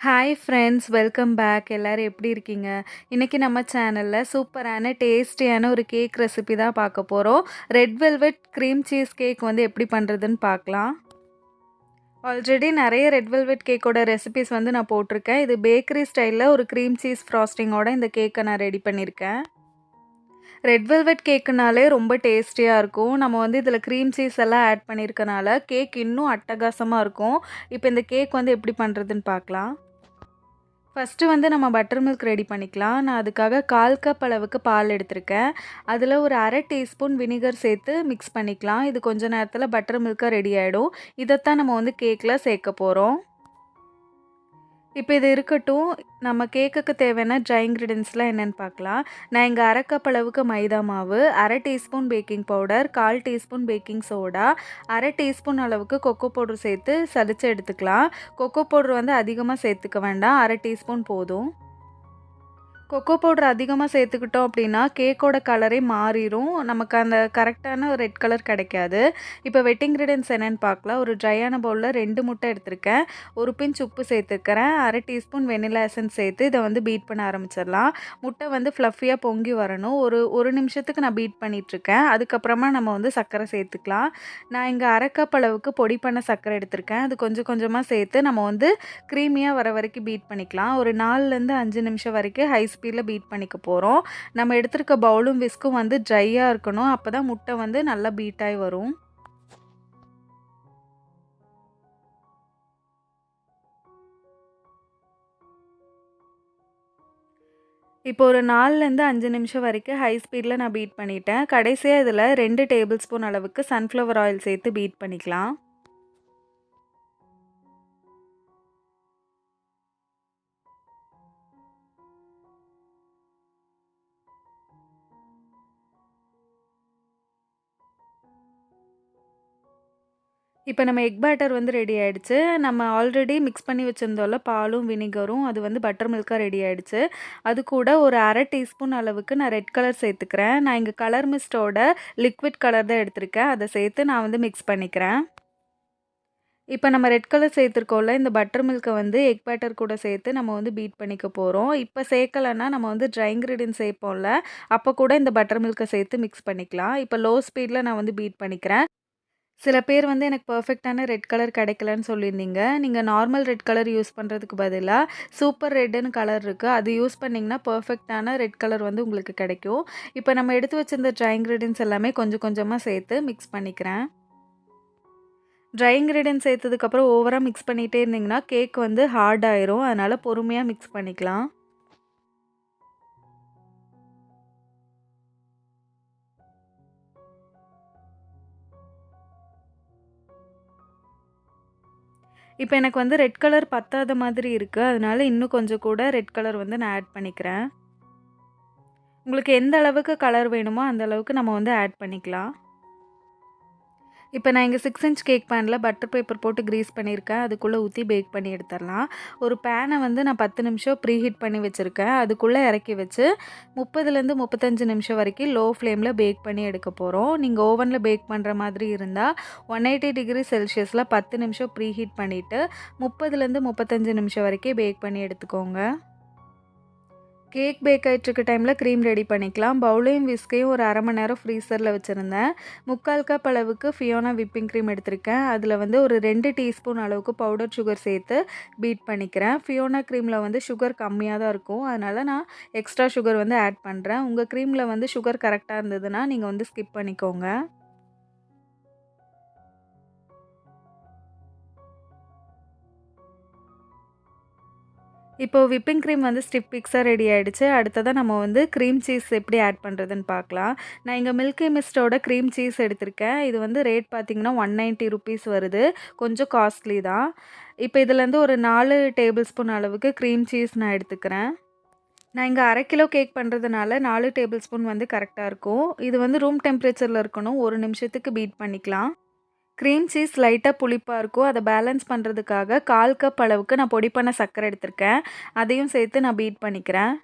Hi friends, welcome back. எல்லாரும் எப்படி இருக்கீங்க? இன்னைக்கு நம்ம சேனல்ல சூப்பரான டேஸ்டியான ஒரு கேக் ரெசிபி தான் பார்க்க போறோம். Red velvet cream cheese cake வந்து எப்படி பண்ணுறதுன்னு பார்க்கலாம். ஆல்ரெடி நிறைய ரெட் வெல்வெட் கேக்கோட ரெசிபிஸ் வந்து நான் போட்டிருக்கேன். இது பேக்கரி ஸ்டைலில் ஒரு க்ரீம் சீஸ் ஃப்ராஸ்டிங்கோட இந்த கேக்கை நான் ரெடி பண்ணியிருக்கேன். ரெட் வெல்வெட் கேக்குனாலே ரொம்ப டேஸ்டியாக இருக்கும். நம்ம வந்து இதில் க்ரீம் சீஸ் எல்லாம் ஆட் பண்ணியிருக்கனால கேக் இன்னும் அட்டகாசமாக இருக்கும். இப்போ இந்த கேக் வந்து எப்படி பண்ணுறதுன்னு பார்க்கலாம். ஃபஸ்ட்டு வந்து நம்ம பட்டர் மில்க் ரெடி பண்ணிக்கலாம். நான் அதுக்காக 1/4 கப் அளவுக்கு பால் எடுத்திருக்கேன். அதில் ஒரு 1/2 டீஸ்பூன் வினிகர் சேர்த்து மிக்ஸ் பண்ணிக்கலாம். இது கொஞ்ச நேரத்தில் பட்டர் மில்க்காக ரெடி ஆகிடும். இதைத்தான் நம்ம வந்து கேக்கில் சேர்க்க போகிறோம். இப்போ இது இருக்கட்டும். நம்ம கேக்குக்கு தேவையான ட்ரை இன்க்ரீடியன்ட்ஸ்லாம் என்னென்னு பார்க்கலாம். நான் இங்கே 1/2 கப் அளவுக்கு மைதா மாவு, 1/2 teaspoon baking powder, 1/4 teaspoon baking soda, 1/2 teaspoon அளவுக்கு கொக்கோ பவுடர் சேர்த்து சலிச்சு எடுத்துக்கலாம். கொக்கோ பவுடர் வந்து அதிகமாக சேர்த்துக்க வேண்டாம், 1/2 டீஸ்பூன் போதும். கொக்கோ பவுடர் அதிகமாக சேர்த்துக்கிட்டோம் அப்படின்னா கேக்கோட கலரே மாறிடும். நமக்கு அந்த கரெக்டான ரெட் கலர் கிடைக்காது. இப்போ வெட் இன்க்ரீடியன்ட்ஸ் என்னென்னு பார்க்கலாம். ஒரு ட்ரையான பவுலில் 2 முட்டை எடுத்திருக்கேன். ஒரு பிஞ்ச் உப்பு சேர்த்துக்கிறேன். 1/2 டீஸ்பூன் வெனிலா எசன்ஸ் சேர்த்து இதை வந்து பீட் பண்ண ஆரம்பிச்சிடலாம். முட்டை வந்து ஃப்ளஃபியாக பொங்கி வரணும். ஒரு நிமிஷத்துக்கு நான் பீட் பண்ணிகிட்ருக்கேன். அதுக்கப்புறமா நம்ம வந்து சர்க்கரை சேர்த்துக்கலாம். நான் இங்கே 1/2 கப் அளவுக்கு பொடி பண்ண சர்க்கரை எடுத்திருக்கேன். அது கொஞ்சம் கொஞ்சமாக சேர்த்து நம்ம வந்து க்ரீமியாக வர வரைக்கும் பீட் பண்ணிக்கலாம். ஒரு 4லேருந்து 5 நிமிஷம் வரைக்கும் ஹை ஸ்பீடில் பீட் பண்ணிக்க போகிறோம். நம்ம எடுத்துருக்க பவுலும் விஸ்க்கும் வந்து ட்ரையாக இருக்கணும். அப்போ தான் முட்டை வந்து நல்லா பீட் ஆகி வரும். இப்போ ஒரு 4லேருந்து 5 நிமிஷம் வரைக்கும் ஹை ஸ்பீடில் நான் பீட் பண்ணிட்டேன். கடைசியாக இதில் 2 டேபிள் ஸ்பூன் அளவுக்கு சன்ஃப்ளவர் ஆயில் சேர்த்து பீட் பண்ணிக்கலாம். இப்போ நம்ம எக் பேட்டர் வந்து ரெடி ஆகிடுச்சு. நம்ம ஆல்ரெடி மிக்ஸ் பண்ணி வச்சுருந்தோம்ல பாலும் வினிகரும், அது வந்து பட்டர் மில்க்காக ரெடி ஆகிடுச்சு. அது கூட ஒரு 1/2 டீஸ்பூன் அளவுக்கு நான் ரெட் கலர் சேர்த்துக்கிறேன். நான் இங்கே கலர் மிஸ்டோட லிக்விட் கலர் தான் எடுத்திருக்கேன். அதை சேர்த்து நான் வந்து மிக்ஸ் பண்ணிக்கிறேன். இப்போ நம்ம ரெட் கலர் சேர்த்துருக்கோம்ல, இந்த பட்டர் மில்க்கை வந்து எக் பேட்டர் கூட சேர்த்து நம்ம வந்து பீட் பண்ணிக்க போகிறோம். இப்போ சேர்க்கலைன்னா நம்ம வந்து ட்ரை இன்க்ரீடியன்ட் சேர்ப்போம்ல, அப்போ கூட இந்த பட்டர் மில்க்கை சேர்த்து மிக்ஸ் பண்ணிக்கலாம். இப்போ லோ ஸ்பீடில் நான் வந்து பீட் பண்ணிக்கிறேன். சில பேர் வந்து எனக்கு பெர்ஃபெக்ட்டான ரெட் கலர் கிடைக்கலன்னு சொல்லியிருந்தீங்க. நீங்கள் நார்மல் ரெட் கலர் யூஸ் பண்ணுறதுக்கு பதிலாக சூப்பர் ரெட்டுன்னு கலர் இருக்குது. அது யூஸ் பண்ணிங்கன்னா பெர்ஃபெக்ட்டான ரெட் கலர் வந்து உங்களுக்கு கிடைக்கும். இப்போ நம்ம எடுத்து வச்சிருந்த ட்ரை இன்க்ரீடியன்ட்ஸ் எல்லாமே கொஞ்சம் கொஞ்சமாக சேர்த்து மிக்ஸ் பண்ணிக்கிறேன். ட்ரை இன்க்ரீடியன்ட்ஸ் சேர்த்ததுக்கப்புறம் ஓவராக மிக்ஸ் பண்ணிகிட்டே இருந்திங்கன்னா கேக் வந்து ஹார்ட் ஆயிரும். அதனால் பொறுமையாக மிக்ஸ் பண்ணிக்கலாம். இப்போ எனக்கு வந்து ரெட் கலர் பத்தாத மாதிரி இருக்குது. அதனால இன்னும் கொஞ்சம் கூட ரெட் கலர் வந்து நான் ஆட் பண்ணிக்கிறேன். உங்களுக்கு எந்த அளவுக்கு கலர் வேணுமோ அந்த அளவுக்கு நம்ம வந்து ஆட் பண்ணிக்கலாம். இப்போ நான் இங்கே 6 இன்ச் கேக் பேனில் பட்டர் பேப்பர் போட்டு க்ரீஸ் பண்ணியிருக்கேன். அதுக்குள்ளே ஊற்றி பேக் பண்ணி எடுத்துடலாம். ஒரு பேனை வந்து நான் 10 நிமிஷம் ப்ரீ ஹீட் பண்ணி வச்சுருக்கேன். அதுக்குள்ளே இறக்கி வச்சு 30லேருந்து 35 நிமிஷம் வரைக்கும் லோ ஃப்ளேமில் பேக் பண்ணி எடுக்க போகிறோம். நீங்கள் ஓவனில் பேக் பண்ணுற மாதிரி இருந்தால் 180 டிகிரி செல்சியஸில் 10 நிமிஷம் ப்ரீ ஹீட் பண்ணிவிட்டு 30லேருந்து 35 நிமிஷம் வரைக்கும் பேக் பண்ணி எடுத்துக்கோங்க. கேக் பேக் ஆகிட்டுருக்க டைமில் க்ரீம் ரெடி பண்ணிக்கலாம். பவுலையும் விஸ்கையும் ஒரு 1/2 மணி நேரம் ஃப்ரீசரில் வச்சுருந்தேன். 3/4 கப் அளவுக்கு ஃபியோனா விப்பிங் க்ரீம் எடுத்திருக்கேன். அதில் வந்து ஒரு 2 டீஸ்பூன் அளவுக்கு பவுடர் சுகர் சேர்த்து பீட் பண்ணிக்கிறேன். ஃபியோனா க்ரீமில் வந்து சுகர் கம்மியாக தான் இருக்கும். அதனால் நான் எக்ஸ்ட்ரா சுகர் வந்து ஆட் பண்ணுறேன். உங்கள் க்ரீமில் வந்து சுகர் கரெக்டாக இருந்ததுன்னா நீங்கள் வந்து ஸ்கிப் பண்ணிக்கோங்க. இப்போ விப்பிங் க்ரீம் வந்து ஸ்டிஃப் பிக்ஸாக ரெடி ஆகிடுச்சு. அடுத்ததாக நம்ம வந்து க்ரீம் சீஸ் எப்படி ஆட் பண்ணுறதுன்னு பார்க்கலாம். நான் இங்கே மில்கி மிஸ்ட்டோட க்ரீம் சீஸ் எடுத்திருக்கேன். இது வந்து ரேட் பார்த்திங்கன்னா 190 ருபீஸ் வருது. கொஞ்சம் காஸ்ட்லி தான். இப்போ இதுலேருந்து ஒரு 4 டேபிள் ஸ்பூன் அளவுக்கு க்ரீம் சீஸ் நான் எடுத்துக்கிறேன். நான் இங்கே 1/2 கிலோ கேக் பண்ணுறதுனால 4 டேபிள் ஸ்பூன் வந்து கரெக்டாக இருக்கும். இது வந்து ரூம் டெம்பரேச்சரில் இருக்கணும். 1 நிமிஷத்துக்கு பீட் பண்ணிக்கலாம். க்ரீம் சீஸ் லைட்டாக புளிப்பாக இருக்கும். அதை பேலன்ஸ் பண்ணுறதுக்காக 1/4 கப் அளவுக்கு நான் பொடி பண்ண சர்க்கரை எடுத்திருக்கேன். அதையும் சேர்த்து நான் பீட் பண்ணிக்கிறேன்.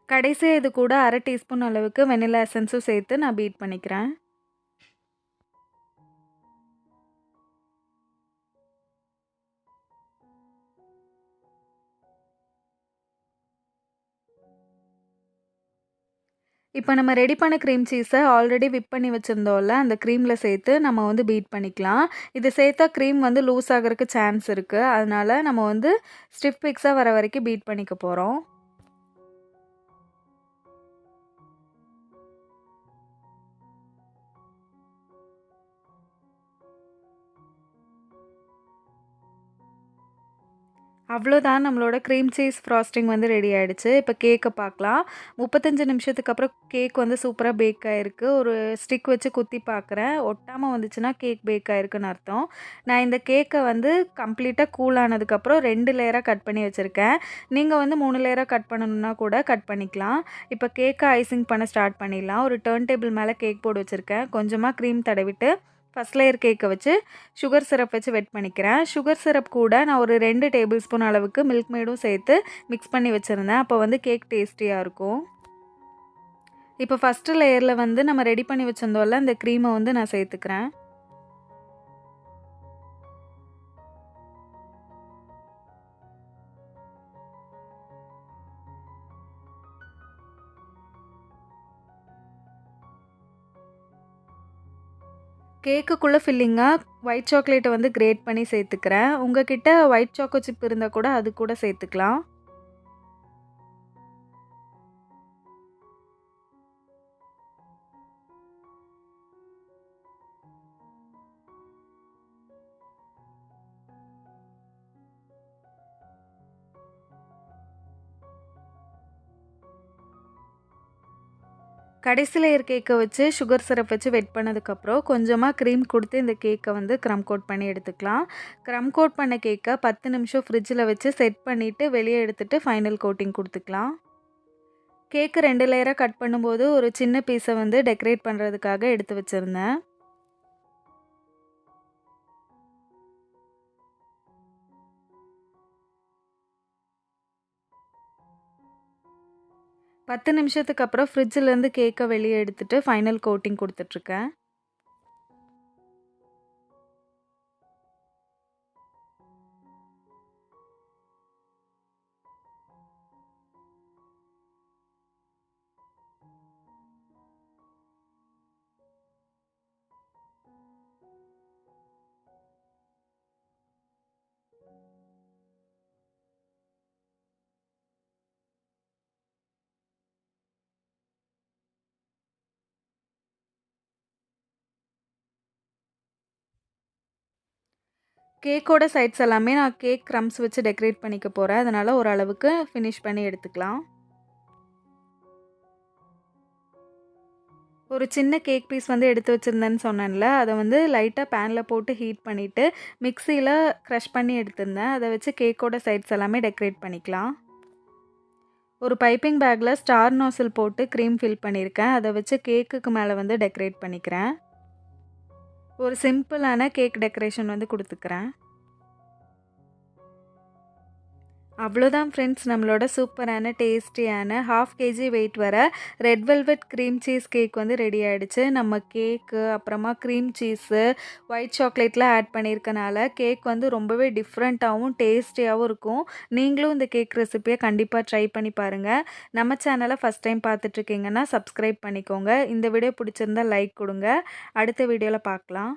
கடைசியாக இது கூட 1/2 டீஸ்பூன் அளவுக்கு வெனிலா எசன்ஸும் சேர்த்து நான் பீட் பண்ணிக்கிறேன். இப்போ நம்ம ரெடி பண்ண க்ரீம் சீஸை ஆல்ரெடி விப் பண்ணி வச்சுருந்தோம்ல, அந்த க்ரீமில் சேர்த்து நம்ம வந்து பீட் பண்ணிக்கலாம். இது சேர்த்தா க்ரீம் வந்து லூஸ் ஆகுறதுக்கு சான்ஸ் இருக்குது. அதனால நம்ம வந்து ஸ்டிஃப் பிக்ஸாக வர வரைக்கும் பீட் பண்ணிக்க போகிறோம். அவ்வளோதான் நம்மளோட க்ரீம் சீஸ் ஃப்ராஸ்டிங் வந்து ரெடி ஆயிடுச்சு. இப்போ கேக்க பார்க்கலாம். 35 நிமிஷத்துக்கு அப்புறம் கேக் வந்து சூப்பரா பேக் ஆயிருக்கு. ஒரு ஸ்டிக் வச்சு குத்தி பார்க்குறேன். ஒட்டாம வந்துச்சுன்னா கேக் பேக் ஆயிருக்குன்னு அர்த்தம். நான் இந்த கேக்க வந்து கம்ப்ளீட்டா கூல் ஆனதுக்கப்புறம் 2 லேயரா கட் பண்ணி வச்சுருக்கேன். நீங்க வந்து 3 லேயரா கட் பண்ணணும்னா கூட கட் பண்ணிக்கலாம். இப்போ கேக்க ஐசிங் பண்ண ஸ்டார்ட் பண்ணிடலாம். ஒரு டர்ன் டேபிள் மேல கேக் போர்டு வச்சுருக்கேன். கொஞ்சமா க்ரீம் தடவிட்டு ஃபர்ஸ்ட் லேயர் கேக்க வச்சு சுகர் சிரப் வச்சு வெட் பண்ணிக்கிறேன். சுகர் சிரப் கூட நான் ஒரு 2 டேபிள் ஸ்பூன் அளவுக்கு மில்க் மேடும் சேர்த்து மிக்ஸ் பண்ணி வச்சுருந்தேன். அப்போ வந்து கேக் டேஸ்டியாக இருக்கும். இப்போ ஃபஸ்ட்டு லேயரில் வந்து நம்ம ரெடி பண்ணி வச்சுருந்தோம்ல அந்த க்ரீமை வந்து நான் சேர்த்துக்கிறேன். கேக்குக்குள்ளே ஃபில்லிங்காக ஒயிட் சாக்லேட்டை வந்து கிரேட் பண்ணி சேர்த்துக்கிறேன். உங்ககிட்ட ஒயிட் சாக்கோ சிப் இருந்தால் கூட அது கூட சேர்த்துக்கலாம். கடைசி லேயர் கேக்கை வச்சு சுகர் சிரப் வச்சு வெட் பண்ணதுக்கப்புறம் கொஞ்சமாக க்ரீம் கொடுத்து இந்த கேக்கை வந்து க்ரம் கோட் பண்ணி எடுத்துக்கலாம். க்ரம் கோட் பண்ண கேக்கை 10 நிமிஷம் ஃப்ரிட்ஜில் வச்சு செட் பண்ணிவிட்டு வெளியே எடுத்துகிட்டு ஃபைனல் கோட்டிங் கொடுத்துக்கலாம். கேக்கு 2 லேயராக கட் பண்ணும்போது ஒரு சின்ன பீஸை வந்து டெக்கரேட் பண்ணுறதுக்காக எடுத்து வச்சுருந்தேன். பத்து நிமிஷத்துக்கு அப்புறம் ஃப்ரிட்ஜிலேருந்து கேக்கை வெளியே எடுத்துகிட்டு ஃபைனல் கோட்டிங் கொடுத்துட்ருக்கேன். கேக்கோட சைட்ஸ் எல்லாமே நான் கேக் க்ரம்ஸ் வச்சு டெக்கரேட் பண்ணிக்க போகிறேன். அதனால் ஓரளவுக்கு ஃபினிஷ் பண்ணி எடுத்துக்கலாம். ஒரு சின்ன கேக் பீஸ் வந்து எடுத்து வச்சுருந்தேன்னு சொன்னேன்ல, அதை வந்து லைட்டாக பேனில் போட்டு ஹீட் பண்ணிவிட்டு மிக்சியில் க்ரஷ் பண்ணி எடுத்திருந்தேன். அதை வச்சு கேக்கோட சைட்ஸ் எல்லாமே டெக்கரேட் பண்ணிக்கலாம். ஒரு பைப்பிங் பேக்கில் ஸ்டார் நாசில் போட்டு க்ரீம் ஃபில் பண்ணியிருக்கேன். அதை வச்சு கேக்குக்கு மேலே வந்து டெக்கரேட் பண்ணிக்கிறேன். ஒரு சிம்பிளான கேக் டெக்கரேஷன் வந்து கொடுத்துக்கிறேன். அவ்வளோதான் ஃப்ரெண்ட்ஸ், நம்மளோட சூப்பரான டேஸ்டியான 1/2 kg வெயிட் வர red velvet cream cheese cake வந்து ரெடி ஆகிடுச்சு. நம்ம கேக்கு அப்புறமா க்ரீம் சீஸு ஒயிட் சாக்லேட்லாம் ஆட் பண்ணியிருக்கனால கேக் வந்து ரொம்பவே டிஃப்ரெண்ட்டாகவும் டேஸ்டியாகவும் இருக்கும். நீங்களும் இந்த கேக் ரெசிப்பியை கண்டிப்பாக ட்ரை பண்ணி பாருங்கள். நம்ம சேனலை ஃபஸ்ட் டைம் பார்த்துட்ருக்கீங்கன்னா சப்ஸ்கிரைப் பண்ணிக்கோங்க. இந்த வீடியோ பிடிச்சிருந்தா லைக் கொடுங்க. அடுத்த வீடியோவில் பார்க்கலாம்.